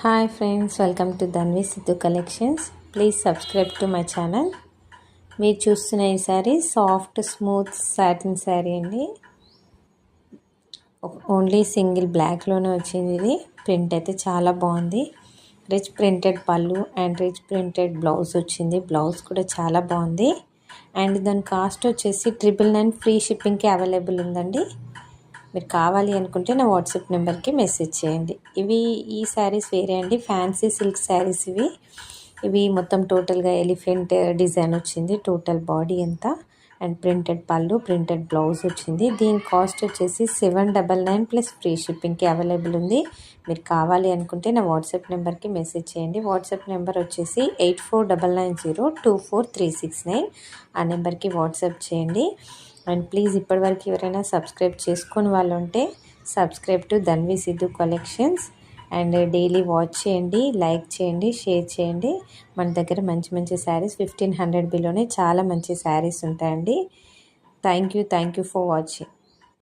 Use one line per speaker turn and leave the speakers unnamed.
Hi friends, welcome to Dhanvi Siddhu collections. Please subscribe to my channel. మీరు చూస్తున్న ఈ sari soft smooth satin sari అండి. Only single బ్లాక్లోనే వచ్చింది. ఇది ప్రింట్ అయితే చాలా బాగుంది. రిచ్ ప్రింటెడ్ పళ్ళు అండ్ రిచ్ ప్రింటెడ్ బ్లౌజ్ వచ్చింది. బ్లౌజ్ కూడా చాలా బాగుంది. అండ్ దాని కాస్ట్ వచ్చేసి 999 ఫ్రీ షిప్పింగ్కి అవైలబుల్ ఉందండి. మీరు కావాలి అనుకుంటే నా వాట్సాప్ నెంబర్కి మెసేజ్ చేయండి. ఈ శారీస్ వేరే అండి, ఫ్యాన్సీ సిల్క్ శారీస్ ఇవి మొత్తం టోటల్గా ఎలిఫెంట్ డిజైన్ వచ్చింది. టోటల్ బాడీ అంతా అండ్ ప్రింటెడ్ పళ్ళు, ప్రింటెడ్ బ్లౌజ్ వచ్చింది. దీని కాస్ట్ వచ్చేసి 799 ప్లస్ ఫ్రీ షిప్పింగ్కి అవైలబుల్ ఉంది. మీరు కావాలి అనుకుంటే నా వాట్సాప్ నెంబర్కి మెసేజ్ చేయండి. వాట్సాప్ నెంబర్ వచ్చేసి 8499024369. ఆ నెంబర్కి వాట్సాప్ చేయండి. అండ్ ప్లీజ్ ఇప్పటివరకు ఎవరైనా సబ్స్క్రైబ్ చేసుకొని వాళ్ళు ఉంటే subscribe to Dhanvi Siddhu collections. And daily watch చేయండి, లైక్ చేయండి, షేర్ చేయండి. మన దగ్గర మంచి మంచి శారీస్ 1500 బిలోనే చాలా మంచి శారీస్ ఉంటాయండి. Thank you for watching.